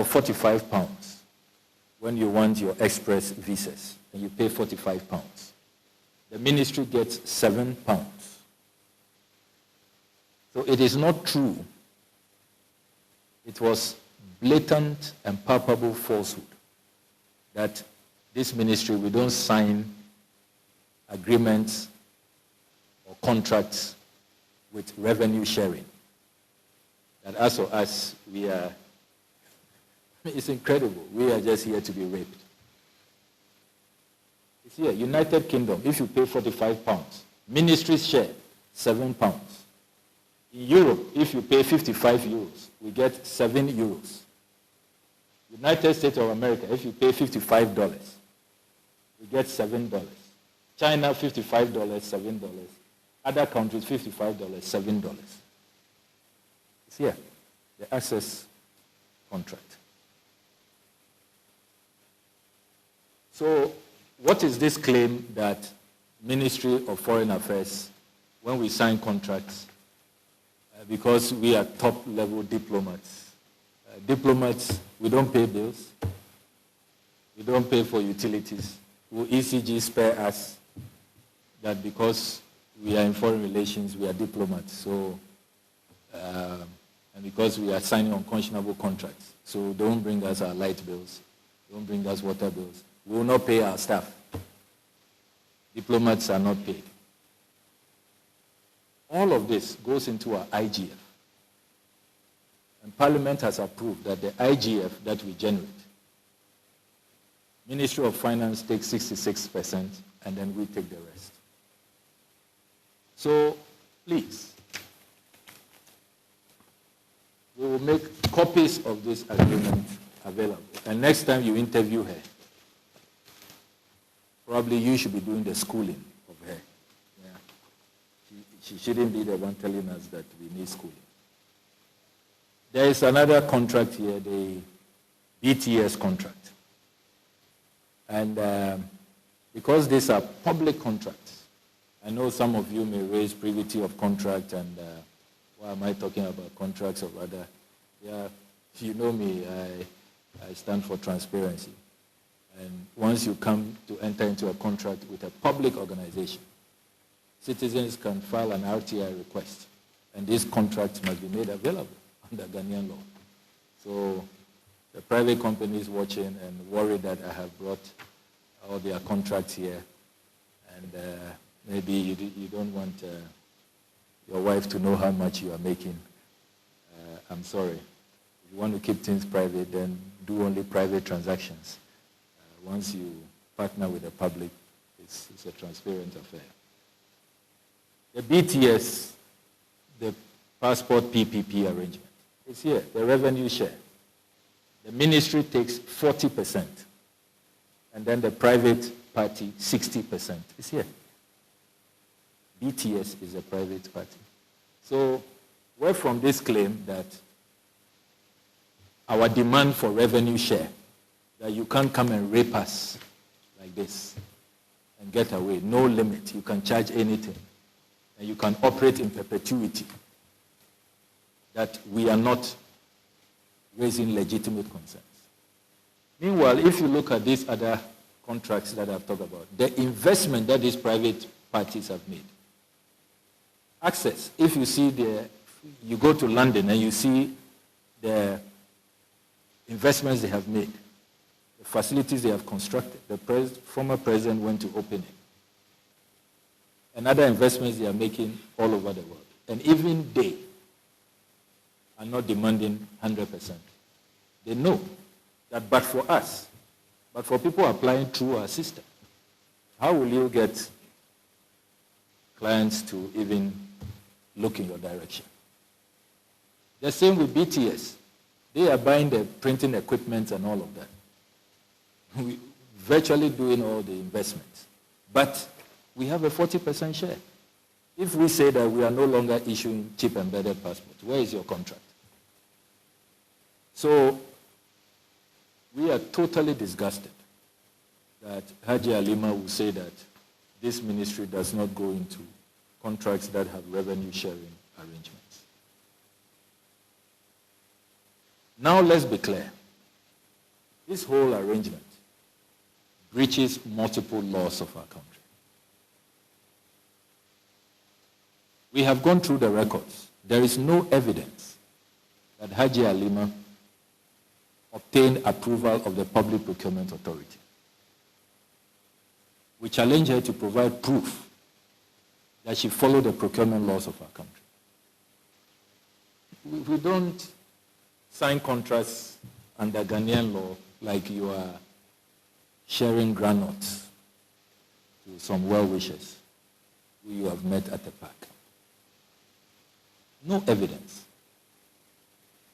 for 45 pounds when you want your express visas, and you pay 45 pounds. The ministry gets 7 pounds. So it is not true. It was blatant and palpable falsehood that this ministry, we don't sign agreements or contracts with revenue sharing. That as for us, we are, it's incredible. We are just here to be raped. It's here, United Kingdom, if you pay 45 pounds, ministry's share, 7 pounds. In Europe, if you pay 55 euros, we get 7 euros. United States of America, if you pay $55, we get $7. China, $55, $7. Other countries, $55, $7. It's here, the access contract. So what is this claim that Ministry of Foreign Affairs, when we sign contracts, because we are top-level diplomats, diplomats, we don't pay bills, we don't pay for utilities. Will ECG spare us that because we are in foreign relations, we are diplomats, so, and because we are signing unconscionable contracts, so don't bring us our light bills, don't bring us water bills. We will not pay our staff. Diplomats are not paid. All of this goes into our IGF. And Parliament has approved that the IGF that we generate, Ministry of Finance takes 66%, and then we take the rest. So, please, we will make copies of this agreement available. And next time you interview her, probably you should be doing the schooling of her. Yeah. She shouldn't be the one telling us that we need schooling. There is another contract here, the BTS contract. And because these are public contracts, I know some of you may raise privity of contract and why am I talking about contracts of other? Yeah, you know me, I stand for transparency. And once you come to enter into a contract with a public organization, citizens can file an RTI request, and these contracts must be made available under Ghanaian law. So the private companies watching and worried that I have brought all their contracts here, and maybe you don't want your wife to know how much you are making. I'm sorry. If you want to keep things private, then do only private transactions. Once you partner with the public, it's a transparent affair. The BTS, the passport PPP arrangement, it's here, the revenue share. The ministry takes 40%, and then the private party 60%. It's here. BTS is a private party. So where from this claim that our demand for revenue share, that you can't come and rape us like this and get away, no limit, you can charge anything, and you can operate in perpetuity, that we are not raising legitimate concerns. Meanwhile, if you look at these other contracts that I've talked about, the investment that these private parties have made, access, if you see you go to London and you see the investments they have made, the facilities they have constructed. The former president went to open it. And other investments they are making all over the world. And even they are not demanding 100%. They know that but for us, but for people applying through our system, how will you get clients to even look in your direction? The same with BTS. They are buying the printing equipment and all of that. We virtually doing all the investments. But we have a 40% share. If we say that we are no longer issuing chip embedded passports, where is your contract? So we are totally disgusted that Haji Alima will say that this ministry does not go into contracts that have revenue sharing arrangements. Now let's be clear. This whole arrangement breaches multiple laws of our country. We have gone through the records. There is no evidence that Haji Alima obtained approval of the Public Procurement Authority. We challenge her to provide proof that she followed the procurement laws of our country. We don't sign contracts under Ghanaian law like you are sharing granules to some well-wishers who you have met at the park. No evidence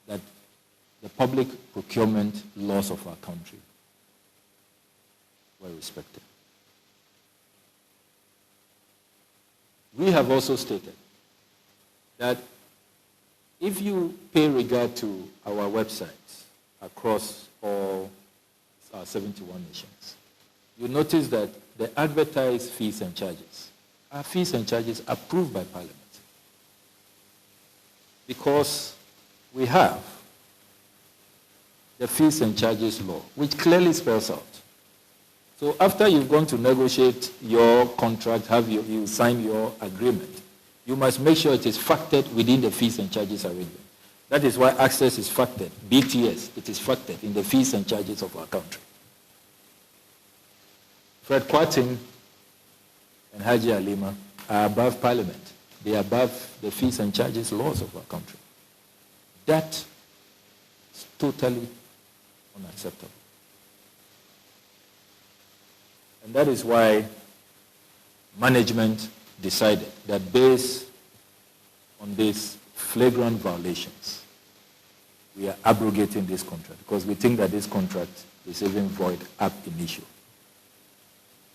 that the public procurement laws of our country were respected. We have also stated that if you pay regard to our websites across all our 71 nations, you notice that the advertised fees and charges are fees and charges approved by Parliament. Because we have the fees and charges law, which clearly spells out. So after you've gone to negotiate your contract, you sign your agreement, you must make sure it is factored within the fees and charges arrangement. That is why access is factored. BTS, it is factored in the fees and charges of our country. Fred Kwarteng and Haji Alima are above Parliament. They are above the fees and charges laws of our country. That is totally unacceptable. And that is why management decided that based on these flagrant violations, we are abrogating this contract because we think that this contract is even void ab initio.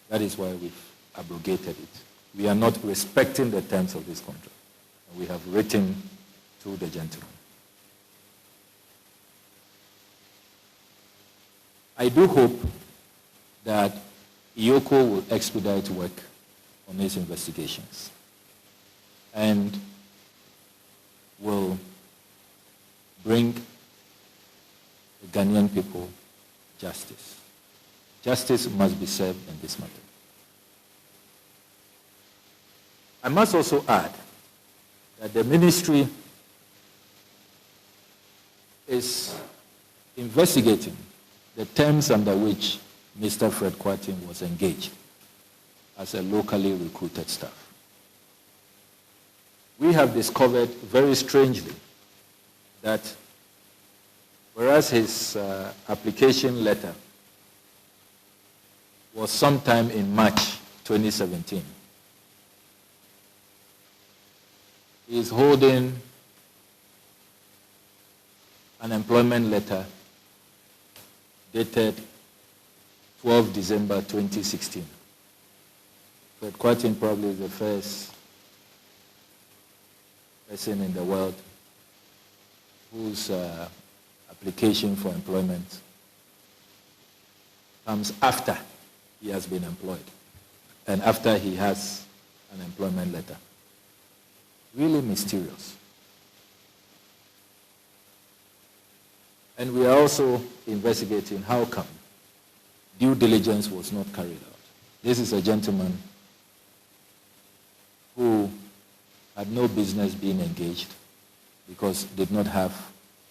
That is why we've abrogated it. We are not respecting the terms of this contract. And we have written to the gentleman. I do hope that IOCO will expedite work on these investigations and will bring the Ghanaian people justice. Justice must be served in this matter. I must also add that the ministry is investigating the terms under which Mr. Fred Kwarteng was engaged as a locally recruited staff. We have discovered very strangely that whereas his application letter was sometime in March 2017, he is holding an employment letter dated 12 December 2016. Fred Kwarteng probably is the first person in the world whose application for employment comes after he has been employed and after he has an employment letter. Really mysterious. And we are also investigating how come due diligence was not carried out. This is a gentleman who had no business being engaged because did not have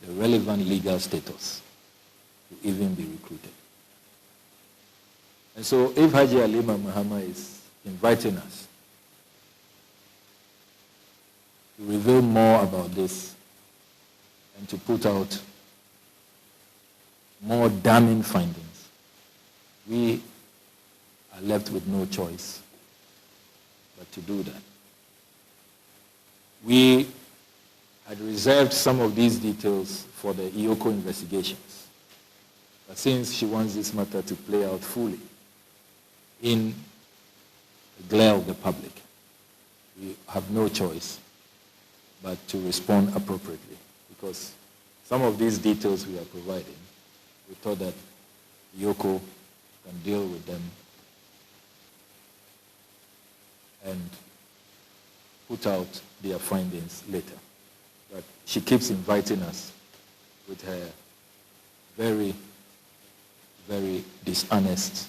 the relevant legal status to even be recruited. And so if Haji Alima Mahama is inviting us to reveal more about this and to put out more damning findings, we are left with no choice but to do that. We had reserved some of these details for the IOCO investigations. But since she wants this matter to play out fully in the glare of the public, we have no choice but to respond appropriately, because some of these details we are providing, we thought that IOCO can deal with them and put out their findings later. But she keeps inviting us with her very very dishonest,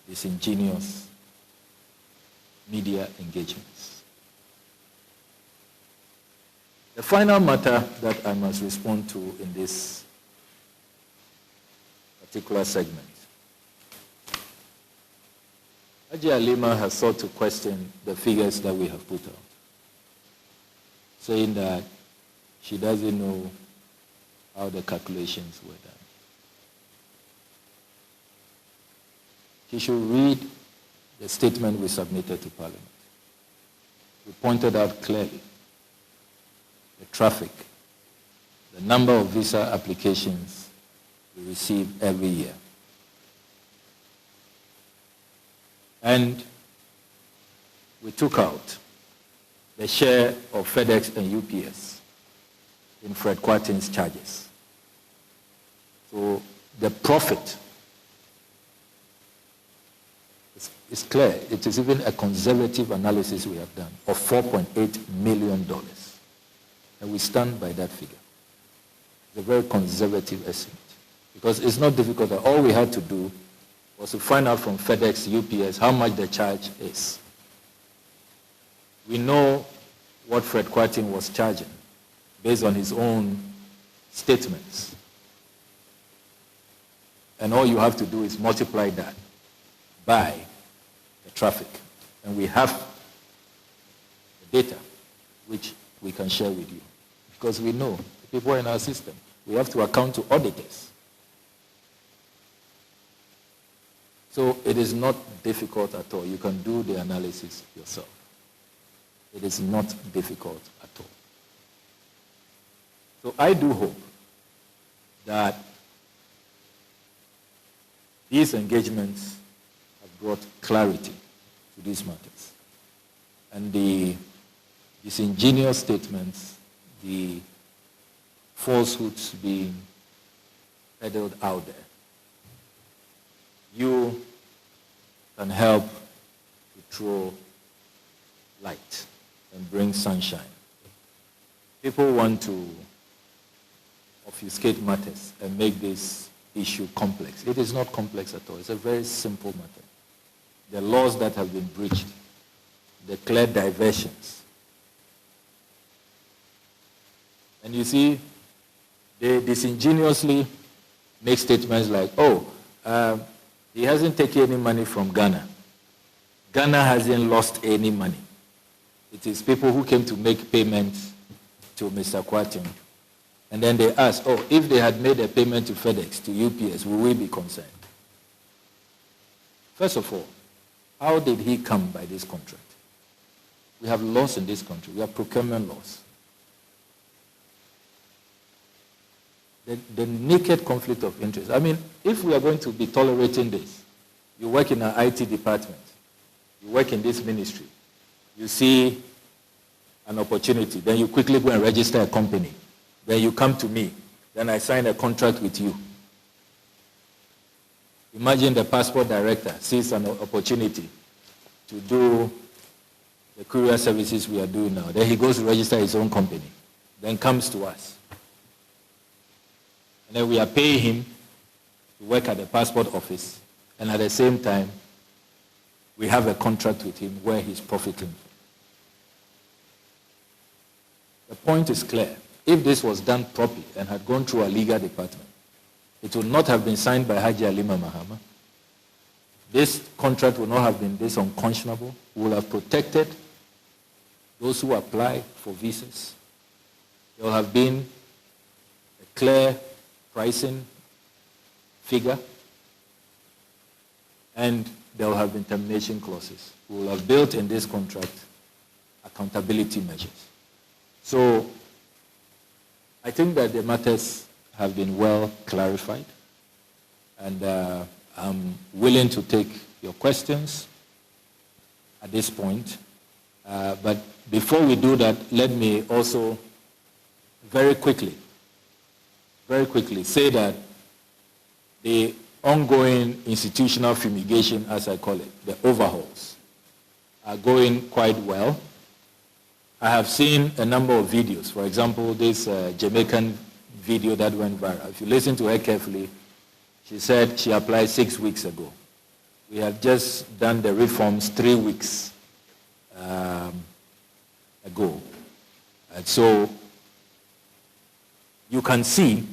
disingenuous media engagements. The final matter that I must respond to in this particular segment. Haji Alima has sought to question the figures that we have put out, saying that she doesn't know how the calculations were done. She should read the statement we submitted to Parliament. We pointed out clearly the traffic, the number of visa applications we receive every year. And we took out the share of FedEx and UPS in Fred Kwarteng's charges. So the profit is clear. It is even a conservative analysis we have done of $4.8 million. And we stand by that figure. It's a very conservative estimate because it's not difficult. All we had to do was to find out from FedEx, UPS, how much the charge is. We know what Fred Kwarteng was charging based on his own statements. And all you have to do is multiply that by the traffic. And we have the data, which we can share with you. Because we know the people in our system. We have to account to auditors. So it is not difficult at all. You can do the analysis yourself. It is not difficult at all. So I do hope that these engagements have brought clarity to these matters. And the disingenuous statements, the falsehoods being peddled out there, you can help to throw light and bring sunshine. People want to obfuscate matters and make this issue complex. It is not complex at all. It's a very simple matter. The laws that have been breached, the clear diversions. And you see, they disingenuously make statements like, he hasn't taken any money from Ghana. Ghana hasn't lost any money. It is people who came to make payments to Mr. Kwarteng. And then they asked, if they had made a payment to FedEx, to UPS, will we be concerned? First of all, how did he come by this contract? We have laws in this country. We have procurement laws. The naked conflict of interest. I mean, if we are going to be tolerating this, you work in an IT department, you work in this ministry, you see an opportunity, then you quickly go and register a company. Then you come to me, then I sign a contract with you. Imagine the passport director sees an opportunity to do the courier services we are doing now. Then he goes to register his own company, then comes to us. And then we are paying him to work at the passport office, and at the same time, we have a contract with him where he's profiting. The point is clear. If this was done properly and had gone through a legal department, it would not have been signed by Haji Alima Mahama. This contract would not have been this unconscionable. We would have protected those who apply for visas. There will have been a clear pricing figure, and there will have been termination clauses. We will have built in this contract accountability measures. So I think that the matters have been well clarified, and I'm willing to take your questions at this point. But before we do that, let me also very quickly say that the ongoing institutional fumigation, as I call it, the overhauls, are going quite well. I have seen a number of videos. For example, this Jamaican video that went viral. If you listen to her carefully, She said she applied 6 weeks ago. We have just done the reforms 3 weeks ago. And so you can see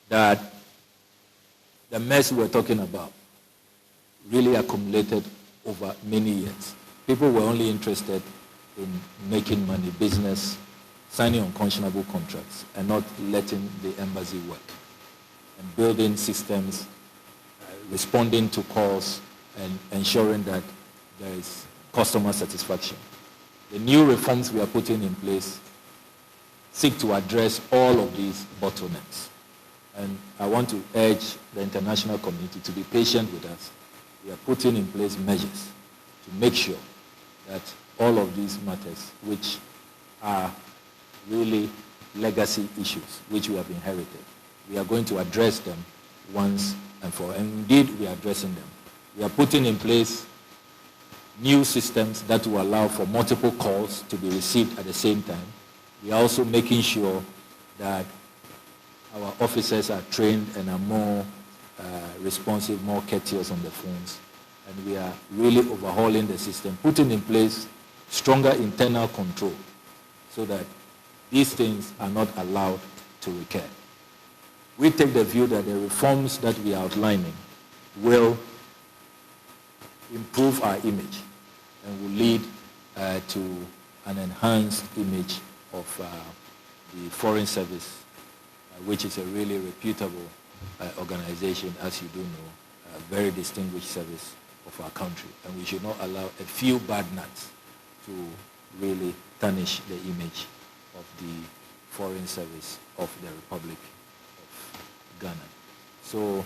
that the mess we're talking about really accumulated over many years. People were only interested in making money, business, signing unconscionable contracts, and not letting the embassy work, and building systems, responding to calls, and ensuring that there is customer satisfaction. The new reforms we are putting in place seek to address all of these bottlenecks. And I want to urge the international community to be patient with us. We are putting in place measures to make sure that all of these matters, which are really legacy issues, which we have inherited, we are going to address them once and for all. And indeed, we are addressing them. We are putting in place new systems that will allow for multiple calls to be received at the same time. We are also making sure that our officers are trained and are more responsive, more courteous on the phones. And we are really overhauling the system, putting in place stronger internal control so that these things are not allowed to recur. We take the view that the reforms that we are outlining will improve our image and will lead to an enhanced image of the Foreign Service, which is a really reputable organization, as you do know, a very distinguished service of our country. And we should not allow a few bad nuts to really tarnish the image of the Foreign Service of the Republic of Ghana. So